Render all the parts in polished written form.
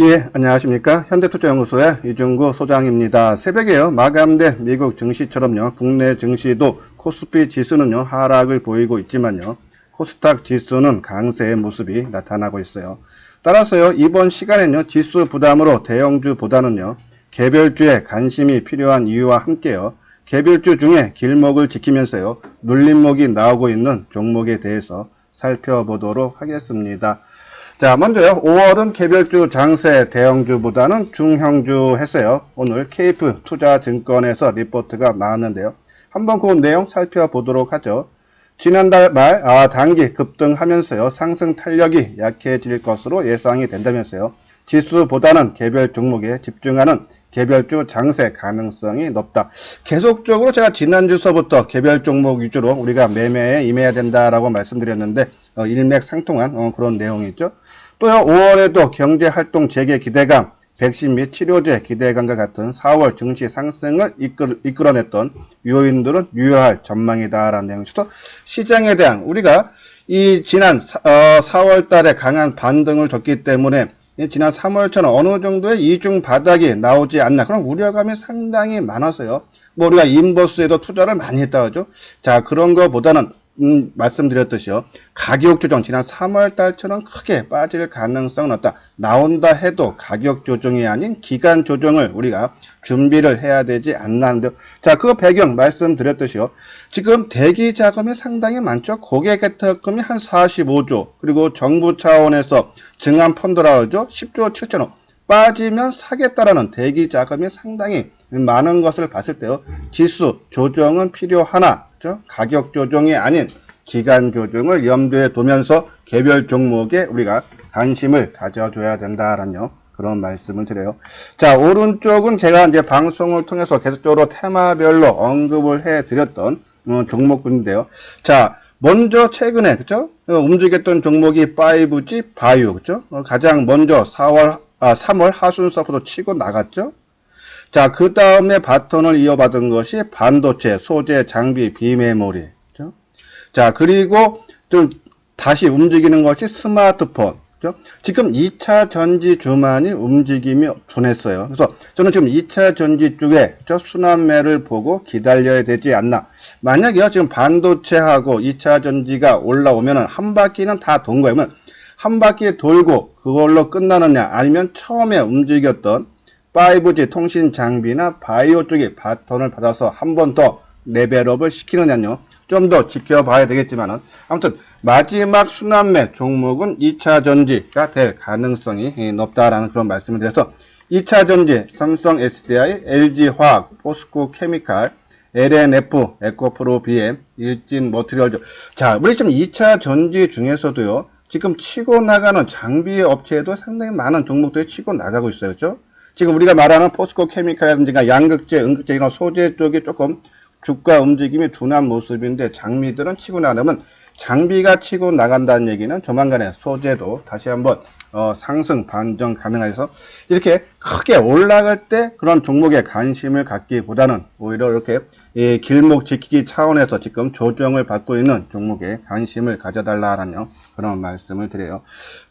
예, 안녕하십니까. 현대투자연구소의 이중구 소장입니다. 새벽에요, 마감된 미국 증시처럼요, 국내 증시도 코스피 지수는요, 하락을 보이고 있지만요, 코스닥 지수는 강세의 모습이 나타나고 있어요. 따라서요, 이번 시간에는요, 지수 부담으로 대형주보다는요, 개별주에 관심이 필요한 이유와 함께요, 개별주 중에 길목을 지키면서요, 눌림목이 나오고 있는 종목에 대해서 살펴보도록 하겠습니다. 자, 먼저요, 5월은 개별주 장세 대형주보다는 중형주 했어요. 오늘 KF 투자증권에서 리포트가 나왔는데요. 한번 그 내용 살펴보도록 하죠. 지난달 말 단기 급등하면서요, 상승 탄력이 약해질 것으로 예상이 된다면서요. 지수보다는 개별 종목에 집중하는 개별주 장세 가능성이 높다. 계속적으로 제가 지난주서부터 개별 종목 위주로 우리가 매매에 임해야 된다라고 말씀드렸는데 일맥상통한 그런 내용이죠. 또요, 5월에도 경제활동 재개 기대감, 백신 및 치료제 기대감과 같은 4월 증시 상승을 이끌어냈던 요인들은 유효할 전망이다라는 내용이죠. 시장에 대한 우리가 이 지난 4월 달에 강한 반등을 줬기 때문에 지난 3월처럼 어느 정도의 이중 바닥이 나오지 않나 그런 우려감이 상당히 많아서요. 뭐 우리가 인버스에도 투자를 많이 했다 하죠. 자, 그런 거보다는 말씀드렸듯이요. 가격 조정 지난 3월 달처럼 크게 빠질 가능성은 없다. 나온다 해도 가격 조정이 아닌 기간 조정을 우리가 준비를 해야 되지 않나 하는데요. 자, 그 배경 말씀드렸듯이요. 지금 대기 자금이 상당히 많죠. 고객 개탁금이 한 45조, 그리고 정부 차원에서 증한 펀드라고 하죠. 10조 7천억. 빠지면 사겠다라는 대기 자금이 상당히 많은 것을 봤을 때요. 지수 조정은 필요하나 가격 조정이 아닌 기간 조정을 염두에 두면서 개별 종목에 우리가 관심을 가져줘야 된다라는 그런 말씀을 드려요. 자, 오른쪽은 제가 이제 방송을 통해서 계속적으로 테마별로 언급을 해 드렸던 종목군인데요. 자, 먼저 최근에 그죠? 움직였던 종목이 5G 바이오 그죠? 가장 먼저 3월 하순서부터 치고 나갔죠. 자, 그 다음에 바톤을 이어받은 것이 반도체, 소재, 장비, 비메모리. 그렇죠? 자, 그리고 좀 다시 움직이는 것이 스마트폰. 그렇죠? 지금 2차 전지 주만이 움직임이 둔했어요. 그래서 저는 지금 2차 전지 쪽에 순환매를 보고 기다려야 되지 않나. 만약에요, 지금 반도체하고 2차 전지가 올라오면은 한 바퀴는 다 돈 거예요. 한 바퀴 돌고 그걸로 끝나느냐, 아니면 처음에 움직였던 5G 통신 장비나 바이오 쪽에 바톤을 받아서 한 번 더 레벨업을 시키느냐요. 좀 더 지켜봐야 되겠지만은 아무튼 마지막 순환매 종목은 2차 전지가 될 가능성이 높다라는 그런 말씀을 드려서 2차 전지 삼성 SDI, LG화학, 포스코 케미칼, LNF, 에코프로 BM, 일진 머티리얼즈. 자, 우리 지금 2차 전지 중에서도요. 지금 치고 나가는 장비 업체에도 상당히 많은 종목들이 치고 나가고 있어요. 그렇죠? 지금 우리가 말하는 포스코 케미칼이라든지 양극재, 음극재 이런 소재 쪽이 조금 주가 움직임이 둔한 모습인데 장비들은 치고 나가면 장비가 치고 나간다는 얘기는 조만간에 소재도 다시 한번 상승 반전 가능해서 이렇게 크게 올라갈 때 그런 종목에 관심을 갖기보다는 오히려 이렇게 길목 지키기 차원에서 지금 조정을 받고 있는 종목에 관심을 가져달라는 그런 말씀을 드려요.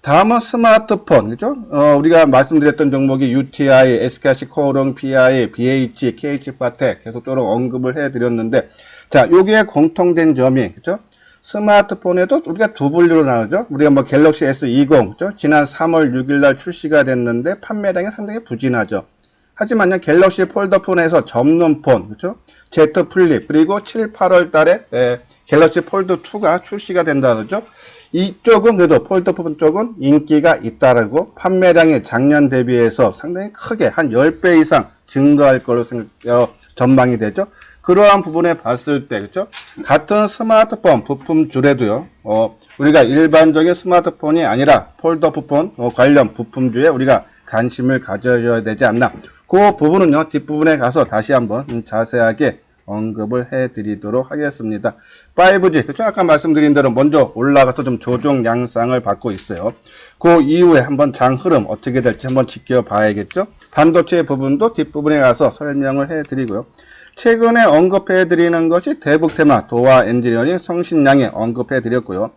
다음은 스마트폰, 그죠? 우리가 말씀드렸던 종목이 UTI, SKH코오롱, PI, BH, KH바텍 계속적으로 언급을 해드렸는데, 자, 여기에 공통된 점이, 그죠? 스마트폰에도 우리가 두 분류로 나오죠. 우리가 뭐 갤럭시 S20, 그죠? 지난 3월 6일 날 출시가 됐는데 판매량이 상당히 부진하죠. 하지만요, 갤럭시 폴더폰에서 접는 폰, 그죠? Z 플립, 그리고 7, 8월 달에 갤럭시 폴드 2가 출시가 된다 그러죠. 이쪽은 그래도 폴더폰 쪽은 인기가 있다라고 판매량이 작년 대비해서 상당히 크게 한 10배 이상 증가할 걸로 전망이 되죠. 그러한 부분에 봤을 때, 그렇죠? 같은 스마트폰 부품줄에도요, 우리가 일반적인 스마트폰이 아니라 폴더폰 관련 부품주에 우리가 관심을 가져야 되지 않나. 그 부분은요, 뒷부분에 가서 다시 한번 자세하게 언급을 해드리도록 하겠습니다. 5G, 그렇죠? 아까 말씀드린 대로 먼저 올라가서 좀 조정 양상을 받고 있어요. 그 이후에 한번 장 흐름 어떻게 될지 한번 지켜봐야겠죠? 반도체 부분도 뒷부분에 가서 설명을 해드리고요. 최근에 언급해드리는 것이 대북테마, 도화 엔지니어링, 성신양에 언급해드렸고요.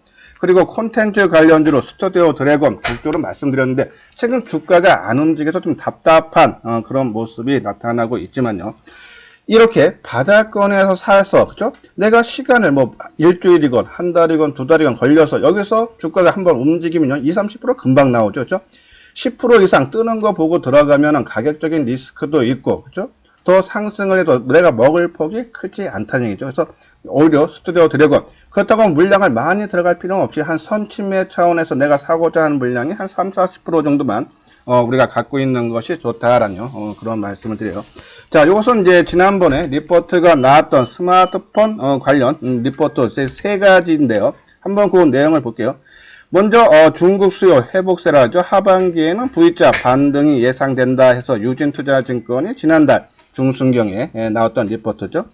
그리고 콘텐츠 관련주로 스튜디오 드래곤 국조로 말씀드렸는데 최근 주가가 안 움직여서 좀 답답한 그런 모습이 나타나고 있지만요. 이렇게 바닥권에서 사서 그죠? 내가 시간을 뭐 일주일이건 한 달이건 두 달이건 걸려서 여기서 주가가 한번 움직이면요 20-30% 금방 나오죠. 그죠? 10% 이상 뜨는 거 보고 들어가면은 가격적인 리스크도 있고 그죠? 더 상승을 해도 내가 먹을 폭이 크지 않다는 얘기죠. 그래서 오히려 스튜디오 드래곤 그렇다고 물량을 많이 들어갈 필요는 없이 한 선침해 차원에서 내가 사고자 하는 물량이 한 3-40% 정도만 우리가 갖고 있는 것이 좋다라는 그런 말씀을 드려요. 자, 이것은 이제 지난번에 리포트가 나왔던 스마트폰 관련 리포트 세 가지인데요. 한번 그 내용을 볼게요. 먼저 중국 수요 회복세라죠. 하반기에는 V자 반등이 예상된다 해서 유진투자증권이 지난달 중순경에 나왔던 리포트죠.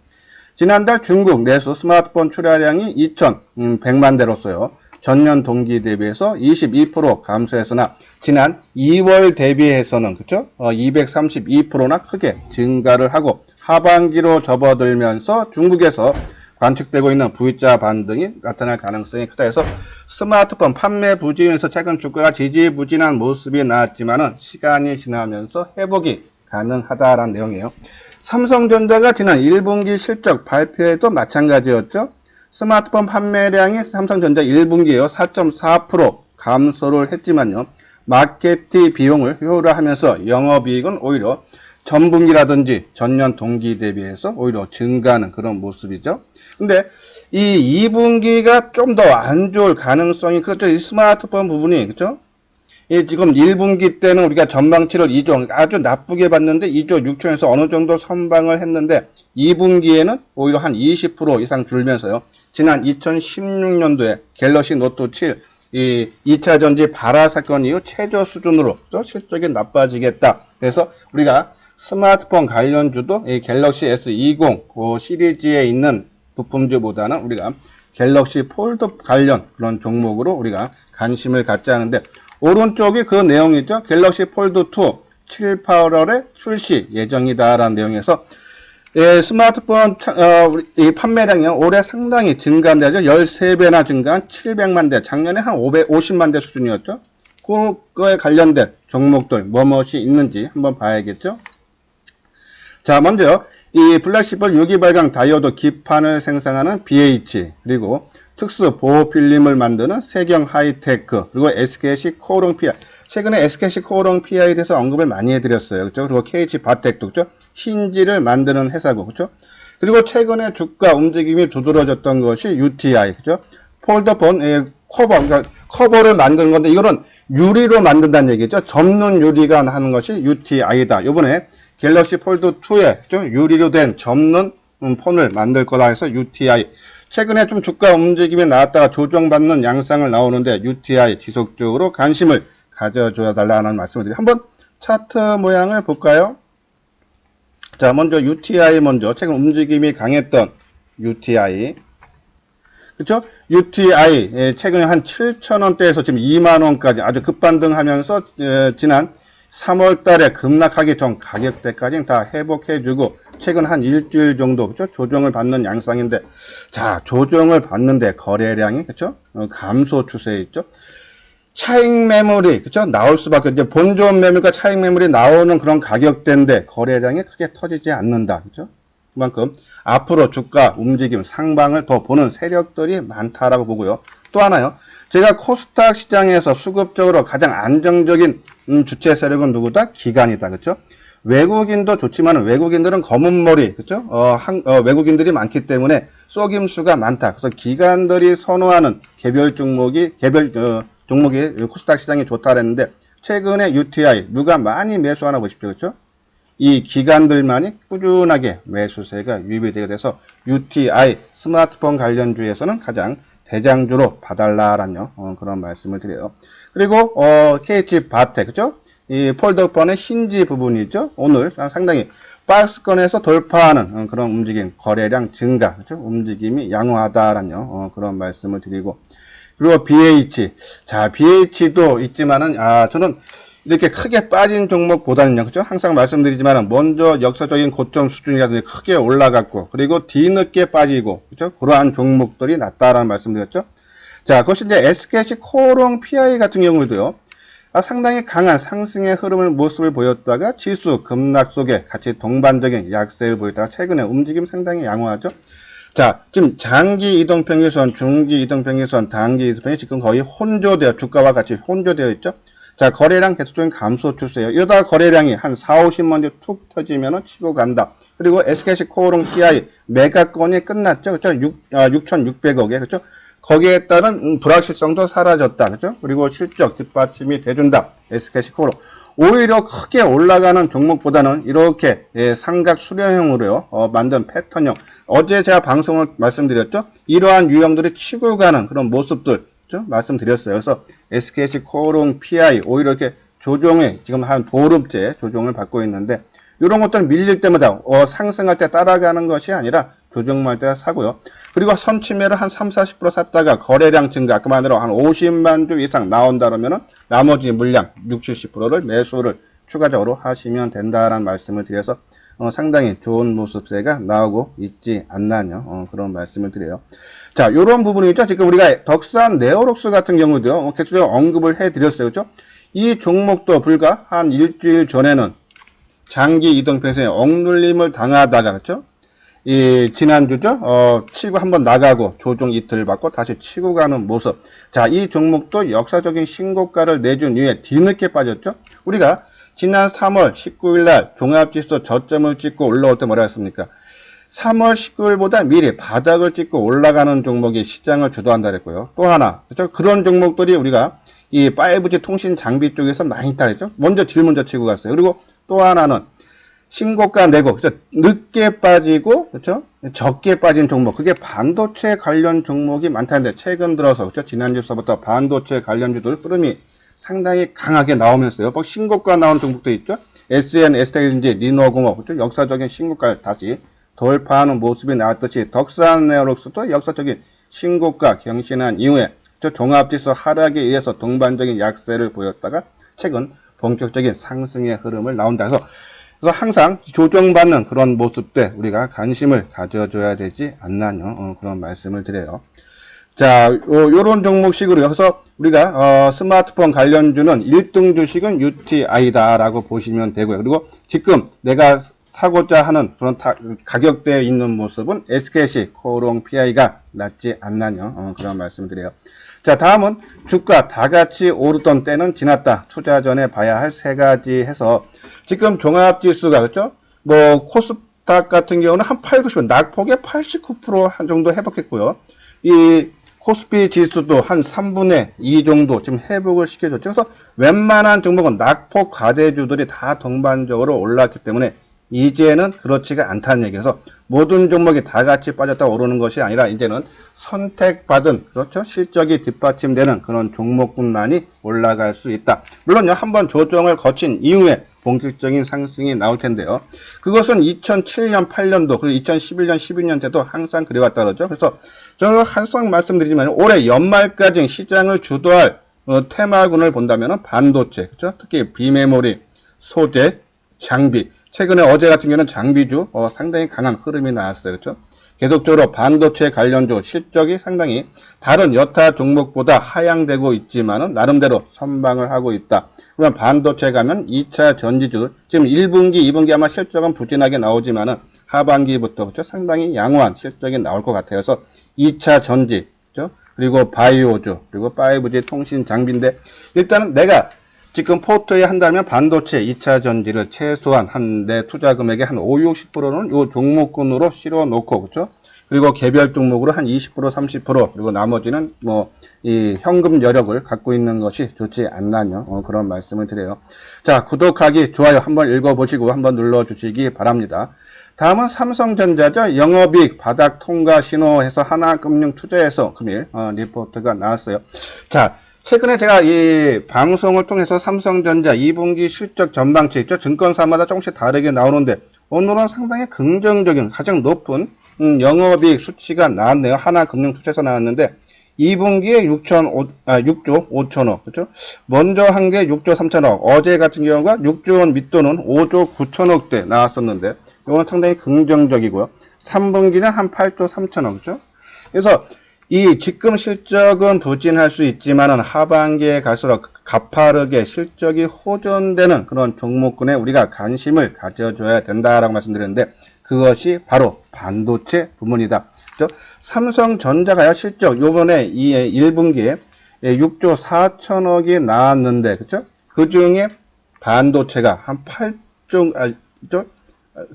지난달 중국 내수 스마트폰 출하량이 2,100만 대로서요. 전년 동기 대비해서 22% 감소했으나 지난 2월 대비해서는 그쵸? 232%나 크게 증가를 하고 하반기로 접어들면서 중국에서 관측되고 있는 V자 반등이 나타날 가능성이 크다 해서 스마트폰 판매 부진에서 최근 주가가 지지부진한 모습이 나왔지만은 시간이 지나면서 회복이 가능하다라는 내용이에요. 삼성전자가 지난 1분기 실적 발표에도 마찬가지였죠. 스마트폰 판매량이 삼성전자 1분기에요. 4.4% 감소를 했지만요. 마케팅 비용을 효율화하면서 영업이익은 오히려 전분기라든지 전년 동기 대비해서 오히려 증가하는 그런 모습이죠. 근데 이 2분기가 좀 더 안 좋을 가능성이 그렇죠. 이 스마트폰 부분이 그렇죠. 지금 1분기 때는 우리가 전망치를 2조 아주 나쁘게 봤는데 2조 6천에서 어느 정도 선방을 했는데 2분기에는 오히려 한 20% 이상 줄면서요. 지난 2016년도에 갤럭시 노트 7 2차 전지 발화 사건 이후 최저 수준으로 또 실적이 나빠지겠다. 그래서 우리가 스마트폰 관련주도 이 갤럭시 S20 그 시리즈에 있는 부품주보다는 우리가 갤럭시 폴드 관련 그런 종목으로 우리가 관심을 갖자 하는데 오른쪽이 그 내용이죠. 갤럭시 폴드 2 7, 8월에 출시 예정이다라는 내용에서 스마트폰 이 판매량이 올해 상당히 증가한대죠. 13배나 증가한 700만 대, 작년에 한 550만 대 수준이었죠. 그거에 관련된 종목들 무엇이 있는지 한번 봐야겠죠. 자, 먼저 이 플렉시블 유기발광 다이오드 기판을 생산하는 BH, 그리고 특수 보호 필름을 만드는 세경 하이테크, 그리고 SKC 코오롱 PI. 최근에 SKC 코오롱 PI에 대해서 언급을 많이 해드렸어요. 그렇죠? 그리고 KH 바텍도, 그렇죠? 힌지를 만드는 회사고, 그렇죠? 그리고 최근에 주가 움직임이 두드러졌던 것이 UTI, 그렇죠? 폴더폰 커버, 그러니까 커버를 만드는 건데 이거는 유리로 만든다는 얘기죠. 접는 유리가 하는 것이 UTI다. 이번에 갤럭시 폴드 2에 그렇죠? 유리로 된 접는 폰을 만들 거다 해서 UTI. 최근에 좀 주가 움직임이 나왔다가 조정받는 양상을 나오는데 UTI 지속적으로 관심을 가져줘야 달라는 말씀을 드리고 한번 차트 모양을 볼까요? 자, 먼저 UTI 먼저 최근 움직임이 강했던 UTI. 그렇죠? UTI 최근에 한 7,000원대에서 지금 2만원까지 아주 급반등하면서 지난 3월 달에 급락하기 전 가격대까지 다 회복해주고 최근 한 일주일 정도 그렇죠? 조정을 받는 양상인데 자, 조정을 받는데 거래량이 그렇죠? 감소 추세에 있죠. 차익 매물이 그렇죠? 나올 수밖에 이제 본전 매물과 차익 매물이 나오는 그런 가격대인데 거래량이 크게 터지지 않는다. 그렇죠? 그만큼 앞으로 주가 움직임 상방을 더 보는 세력들이 많다라고 보고요. 또 하나요. 제가 코스닥 시장에서 수급적으로 가장 안정적인 주체 세력은 누구다? 기관이다. 그렇죠? 외국인도 좋지만 외국인들은 검은 머리, 그렇죠? 외국인들이 많기 때문에 쏘김수가 많다. 그래서 기관들이 선호하는 개별 종목이 코스닥 시장이 좋다 그랬는데 최근에 UTI 누가 많이 매수하나 보십시오. 그렇죠? 이 기관들만이 꾸준하게 매수세가 유입이 되게 돼서 UTI 스마트폰 관련주에서는 가장 대장주로 봐달라라는 그런 말씀을 드려요. 그리고 KH 바텍 그죠? 이 폴더폰의 힌지 부분이죠. 오늘 상당히 박스권에서 돌파하는 그런 움직임, 거래량 증가, 그죠? 움직임이 양호하다라는 그런 말씀을 드리고 그리고 BH, 자 BH도 있지만은 저는 이렇게 크게 빠진 종목보다는요, 그죠? 항상 말씀드리지만 먼저 역사적인 고점 수준이라든지 크게 올라갔고, 그리고 뒤늦게 빠지고, 그죠? 그러한 종목들이 낫다라는 말씀드렸죠. 자, 그것이 이제 SKC 코오롱 PI 같은 경우도요. 상당히 강한 상승의 흐름을 모습을 보였다가 지수 급락 속에 같이 동반적인 약세를 보였다가 최근에 움직임 상당히 양호하죠. 자, 지금 장기 이동평균선, 중기 이동평균선, 단기 이동평균선이 지금 거의 혼조되어, 주가와 같이 혼조되어 있죠. 자, 거래량 계속적인 감소 추세예요. 이러다가 거래량이 한 4, 50만 주 툭 터지면은 치고 간다. 그리고 SKC 코오롱 PI 매각건이 끝났죠. 그렇죠? 6,600억에, 그렇죠? 거기에 따른 불확실성도 사라졌다. 그렇죠? 그리고 실적 뒷받침이 돼준다. SKC 코오롱. 오히려 크게 올라가는 종목보다는 이렇게 삼각 수렴형으로요 만든 패턴형. 어제 제가 방송을 말씀드렸죠. 이러한 유형들이 치고 가는 그런 모습들 말씀드렸어요. 그래서 SKC 코오롱 PI 오히려 이렇게 조정에 지금 한 보름째 조정을 받고 있는데 이런 것들은 밀릴 때마다 상승할 때 따라가는 것이 아니라 조정할 때 사고요. 그리고 선침해를 한 3, 40% 샀다가 거래량 증가, 아까 말대로 한 50만 주 이상 나온다 그러면은 나머지 물량 60, 70%를 매수를 추가적으로 하시면 된다라는 말씀을 드려서 상당히 좋은 모습세가 나오고 있지 않나요? 그런 말씀을 드려요. 자, 요런 부분이죠. 지금 우리가 덕산 네오록스 같은 경우도요. 계속 언급을 해 드렸어요. 그렇죠? 이 종목도 불과 한 일주일 전에는 장기 이동평균선에 억눌림을 당하다가, 그렇죠? 이 지난주죠. 치고 한번 나가고 조정 이틀 받고 다시 치고 가는 모습. 자, 이 종목도 역사적인 신고가를 내준 이후에 뒤늦게 빠졌죠. 우리가 지난 3월 19일 날 종합지수 저점을 찍고 올라올 때 뭐라 했습니까? 3월 19일보다 미리 바닥을 찍고 올라가는 종목이 시장을 주도한다 그랬고요. 또 하나, 그렇죠? 그런 종목들이 우리가 이 5G 통신 장비 쪽에서 많이 따르죠. 먼저 제일 먼저 치고 갔어요. 그리고 또 하나는 신고가 내고, 그렇죠? 늦게 빠지고, 그렇죠? 적게 빠진 종목. 그게 반도체 관련 종목이 많다는데, 최근 들어서, 그렇죠? 지난주서부터 반도체 관련주들 흐름이 상당히 강하게 나오면서요. 뭐 신고가 나온 종목도 있죠? SN, STL인지, 리노공업, 그렇죠? 역사적인 신고가를 다시 돌파하는 모습이 나왔듯이, 덕산 네오록스도 역사적인 신고가 경신한 이후에, 그렇죠? 종합지수 하락에 의해서 동반적인 약세를 보였다가, 최근 본격적인 상승의 흐름을 나온다. 그래서 항상 조정받는 그런 모습들 우리가 관심을 가져줘야 되지 않나요? 그런 말씀을 드려요. 자, 요런 종목식으로 해서 우리가 스마트폰 관련주는 1등 주식은 UTI다라고 보시면 되고요. 그리고 지금 내가 사고자 하는 그런 가격대에 있는 모습은 SKC 코오롱 PI가 낫지 않나요? 그런 말씀을 드려요. 자, 다음은 주가 다 같이 오르던 때는 지났다. 투자 전에 봐야 할 세 가지 해서 지금 종합지수가 그렇죠? 뭐 코스닥 같은 경우는 한 8, 90, 낙폭의 89% 정도 회복했고요. 이 코스피 지수도 한 3분의 2 정도 지금 회복을 시켜줬죠. 그래서 웬만한 종목은 낙폭 과대주들이 다 동반적으로 올랐기 때문에 이제는 그렇지가 않다는 얘기여서 모든 종목이 다 같이 빠졌다 오르는 것이 아니라 이제는 선택받은 그렇죠 실적이 뒷받침되는 그런 종목군만이 올라갈 수 있다. 물론요 한번 조정을 거친 이후에 본격적인 상승이 나올 텐데요. 그것은 2007년 8년도 그리고 2011년 12년 때도 항상 그래왔다 그러죠. 그래서 저는 항상 말씀드리지만 올해 연말까지 시장을 주도할 테마군을 본다면 반도체 그렇죠? 특히 비메모리, 소재, 장비 최근에 어제 같은 경우는 장비주 상당히 강한 흐름이 나왔어요. 그렇죠? 계속적으로 반도체 관련주 실적이 상당히 다른 여타 종목보다 하향되고 있지만은 나름대로 선방을 하고 있다. 그러면 반도체 가면 2차 전지주 지금 1분기, 2분기 아마 실적은 부진하게 나오지만은 하반기부터 그렇죠? 상당히 양호한 실적이 나올 것 같아요. 그래서 2차 전지, 그렇죠? 그리고 바이오주, 그리고 5G 통신 장비인데 일단은 내가 지금 포트에 한다면 반도체 2차 전지를 최소한 내 투자 금액의 한 5, 60%는 요 종목군으로 실어 놓고, 그렇죠? 그리고 개별 종목으로 한 20%, 30%, 그리고 나머지는 이 현금 여력을 갖고 있는 것이 좋지 않나요? 그런 말씀을 드려요. 자, 구독하기, 좋아요 한번 읽어보시고 한번 눌러주시기 바랍니다. 다음은 삼성전자죠. 영업이익 바닥 통과 신호해서 하나금융투자에서 금일 리포트가 나왔어요. 자, 최근에 제가 이 방송을 통해서 삼성전자 2분기 실적 전망치 있죠. 증권사마다 조금씩 다르게 나오는데 오늘은 상당히 긍정적인 가장 높은 영업이익 수치가 나왔네요. 하나금융투자에서 나왔는데 2분기에 6조 5천억 그렇죠? 먼저 한 게 6조 3천억 어제 같은 경우가 6조 원 밑도는 5조 9천억대 나왔었는데 이건 상당히 긍정적이고요. 3분기는 한 8조 3천억 그렇죠? 그래서 이 지금 실적은 부진할 수 있지만은 하반기에 갈수록 가파르게 실적이 호전되는 그런 종목군에 우리가 관심을 가져줘야 된다라고 말씀드렸는데 그것이 바로 반도체 부문이다. 그렇죠? 삼성전자가요 실적 요번에 이 1분기에 6조 4천억이 나왔는데 그렇죠? 그 중에 반도체가 한 8조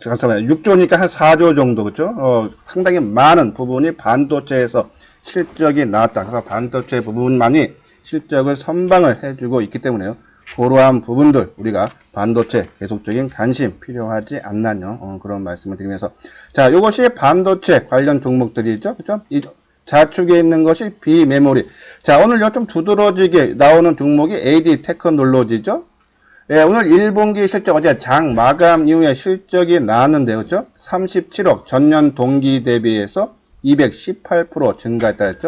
잠깐만요. 6조니까 한 4조 정도 그렇죠? 상당히 많은 부분이 반도체에서 실적이 나왔다. 그래서 반도체 부분만이 실적을 선방을 해주고 있기 때문에요. 그러한 부분들 우리가 반도체 계속적인 관심 필요하지 않나요? 그런 말씀을 드리면서 자, 이것이 반도체 관련 종목들이죠. 그죠? 이 좌측에 있는 것이 비메모리. 자, 오늘요 좀 두드러지게 나오는 종목이 AD 테크놀로지죠. 예, 오늘 1분기 실적 어제 장 마감 이후에 실적이 나왔는데요. 그죠? 37억 전년 동기 대비해서 218% 증가했다 했죠.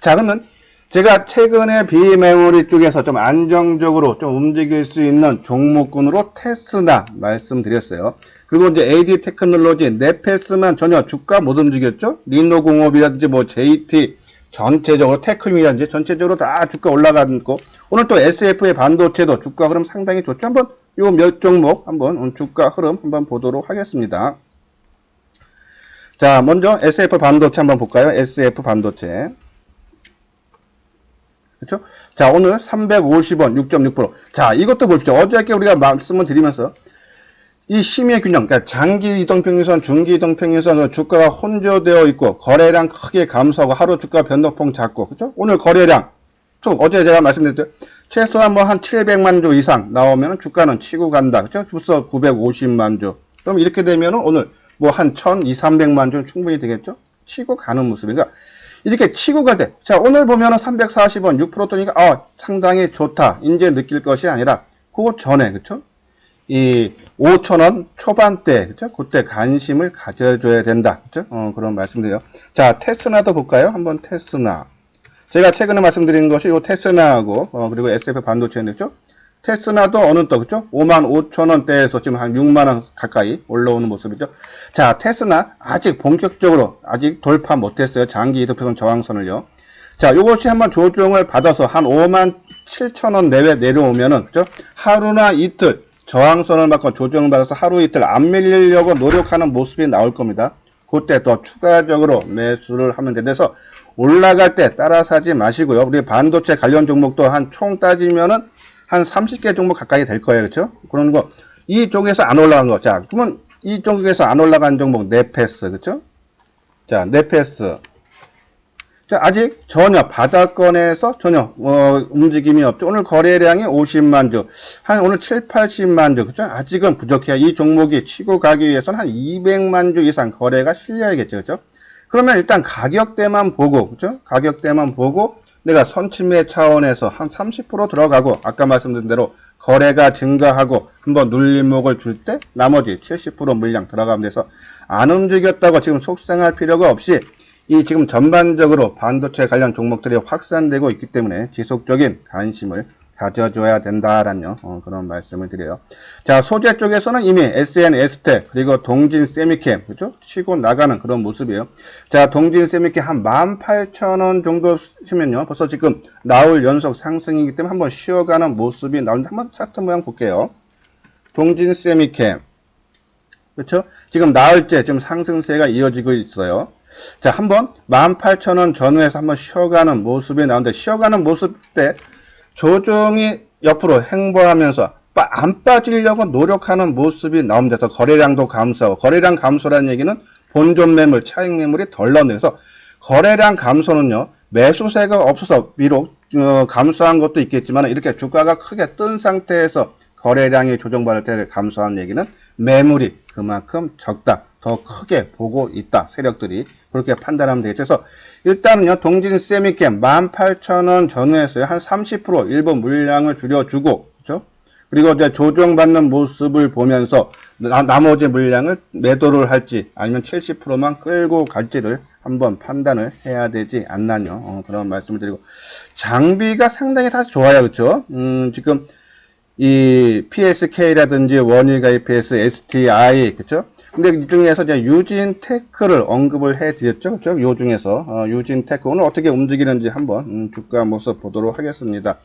자, 그러면 제가 최근에 비메모리 쪽에서 좀 안정적으로 좀 움직일 수 있는 종목군으로 테스나 말씀드렸어요. 그리고 이제 AD 테크놀로지, 네페스만 전혀 주가 못 움직였죠. 리노공업이라든지 뭐 JT 전체적으로 테크림이라든지 전체적으로 다 주가 올라가고 오늘 또 SF의 반도체도 주가 흐름 상당히 좋죠. 한번 요 몇 종목 한번 주가 흐름 한번 보도록 하겠습니다. 자, 먼저 SF 반도체 한번 볼까요? SF 반도체. 그렇죠? 자, 오늘 350원 6.6%. 자, 이것도 보십시오. 어저께 우리가 말씀을 드리면서 이 심의 균형, 그러니까 장기 이동평균선, 중기 이동평균선 주가가 혼조되어 있고 거래량 크게 감소하고 하루 주가 변동폭 작고, 그렇죠? 오늘 거래량 어제 제가 말씀드렸죠. 최소한 뭐 한 700만 주 이상 나오면 주가는 치고 간다. 그렇죠? 벌써 950만 주. 그럼 이렇게 되면 오늘 뭐 한 1200~300만 주 충분히 되겠죠? 치고 가는 모습이니까 이렇게 치고 갈 때, 자, 오늘 보면은 340원 6% 또니까 상당히 좋다. 이제 느낄 것이 아니라 그 전에, 그렇죠? 이 5,000원 초반대, 그렇죠? 그때 관심을 가져줘야 된다. 그렇죠? 그런 말씀드려요. 자, 테스나도 볼까요? 한번 테스나. 제가 최근에 말씀드린 것이 이 테스나하고 그리고 SF 반도체였죠. 테스나도 어느 또 그죠? 55,000원대에서 지금 한 6만원 가까이 올라오는 모습이죠. 자, 테스나 아직 본격적으로 아직 돌파 못했어요. 장기 이동평균 저항선을요. 자, 요것이 한번 조정을 받아서 한 57,000원 내외 내려오면은 그죠? 하루나 이틀 저항선을 맞고 조정을 받아서 하루 이틀 안 밀리려고 노력하는 모습이 나올 겁니다. 그때 또 추가적으로 매수를 하면 돼서 올라갈 때 따라 사지 마시고요. 우리 반도체 관련 종목도 한 총 따지면은 한 30개 종목 가까이 될 거예요. 그렇죠? 그런 거 이쪽에서 안 올라간 거. 자, 그러면 이쪽에서 안 올라간 종목 네페스. 그렇죠? 자, 네페스. 자, 아직 전혀 바닥권에서 전혀 움직임이 없죠. 오늘 거래량이 50만 주. 한 오늘 7, 80만 주. 그렇죠? 아직은 부족해요. 이 종목이 치고 가기 위해서는 한 200만 주 이상 거래가 실려야겠죠. 그렇죠? 그러면 일단 가격대만 보고, 그렇죠? 가격대만 보고 내가 선침매 차원에서 한 30% 들어가고 아까 말씀드린 대로 거래가 증가하고 한번 눌림목을 줄 때 나머지 70% 물량 들어가면 돼서 안 움직였다고 지금 속상할 필요가 없이 이 지금 전반적으로 반도체 관련 종목들이 확산되고 있기 때문에 지속적인 관심을 가져줘야 된다라는 그런 말씀을 드려요. 자, 소재 쪽에서는 이미 SN, STEC 그리고 동진 세미캠 그죠? 치고 나가는 그런 모습이에요. 자, 동진 세미캠 한 18,000원 정도 시면요. 벌써 지금 나흘 연속 상승이기 때문에 한번 쉬어가는 모습이 나오는데 한번 차트 모양 볼게요. 동진 세미캠 그렇죠? 지금 나흘째 지금 상승세가 이어지고 있어요. 자, 한번 18,000원 전후에서 한번 쉬어가는 모습이 나오는데 쉬어가는 모습 때 조정이 옆으로 행보하면서 안 빠지려고 노력하는 모습이 나옵니다. 그래서 거래량도 감소하고 거래량 감소라는 얘기는 본존 매물, 차익 매물이 덜 나온다서 거래량 감소는요. 매수세가 없어서 비록 감소한 것도 있겠지만 이렇게 주가가 크게 뜬 상태에서 거래량이 조정받을 때 감소하는 얘기는 매물이 그만큼 적다. 더 크게 보고 있다. 세력들이 그렇게 판단하면 되겠죠. 그래서 일단은요, 동진 세미캠 18,000원 전후에서요, 한 30% 일부 물량을 줄여주고, 그죠? 그리고 이제 조정받는 모습을 보면서 나머지 물량을 매도를 할지 아니면 70%만 끌고 갈지를 한번 판단을 해야 되지 않나요? 그런 말씀을 드리고, 장비가 상당히 다 좋아요. 그죠? 지금 이 PSK라든지 원일가 EPS, STI, 그죠? 근데 이 중에서 이제 유진테크를 언급을 해 드렸죠. 그죠? 요 중에서, 유진테크 오늘 어떻게 움직이는지 한번, 주가 모습 보도록 하겠습니다.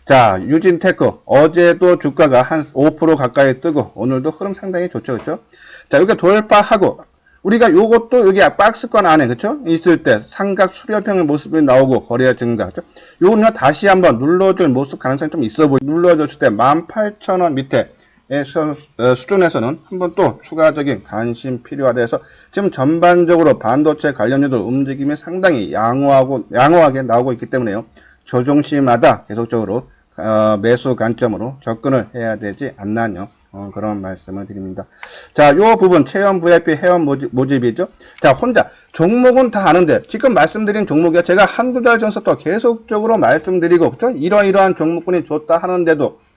자, 유진테크. 어제도 주가가 한 5% 가까이 뜨고, 오늘도 흐름 상당히 좋죠. 그죠? 자, 여기 돌파하고, 우리가 요것도 여기 박스권 안에, 그쵸? 있을 때 삼각 수렴형의 모습이 나오고 거래가 증가, 그쵸? 요거는요, 다시 한번 눌러줄 모습 가능성이 좀 있어 보이고, 눌러줬을 때 18,000원 밑에 수준에서는 한번 또 추가적인 관심 필요하다 해서 지금 전반적으로 반도체 관련주들 움직임이 상당히 양호하게 나오고 있기 때문에요. 조정 시마다 계속적으로 매수 관점으로 접근을 해야 되지 않나요? 그런 말씀을 드립니다. 자, 요 부분 체험 VIP 회원 모집이죠. 자, 혼자 종목은 다 아는데 지금 말씀드린 종목이요. 제가 한두 달 전부터 계속적으로 말씀드리고 그죠? 이러이러한 종목군이 좋다 하는데도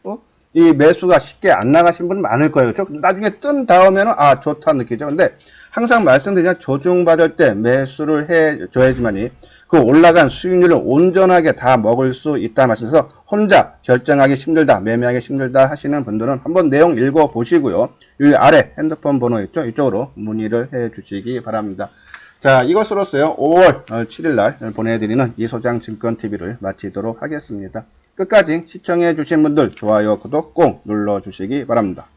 이 매수가 쉽게 안 나가신 분 많을 거예요. 그렇죠? 나중에 뜬 다음에는 아 좋다 느끼죠. 근데 항상 말씀드리면 조정받을 때 매수를 해줘야지만이 그 올라간 수익률을 온전하게 다 먹을 수 있다 말씀드려서 혼자 결정하기 힘들다, 매매하기 힘들다 하시는 분들은 한번 내용 읽어보시고요. 이 아래 핸드폰 번호 있죠? 이쪽으로 문의를 해주시기 바랍니다. 자, 이것으로서요 5월 7일날 보내드리는 이소장증권TV를 마치도록 하겠습니다. 끝까지 시청해 주신 분들 좋아요, 구독 꼭 눌러주시기 바랍니다.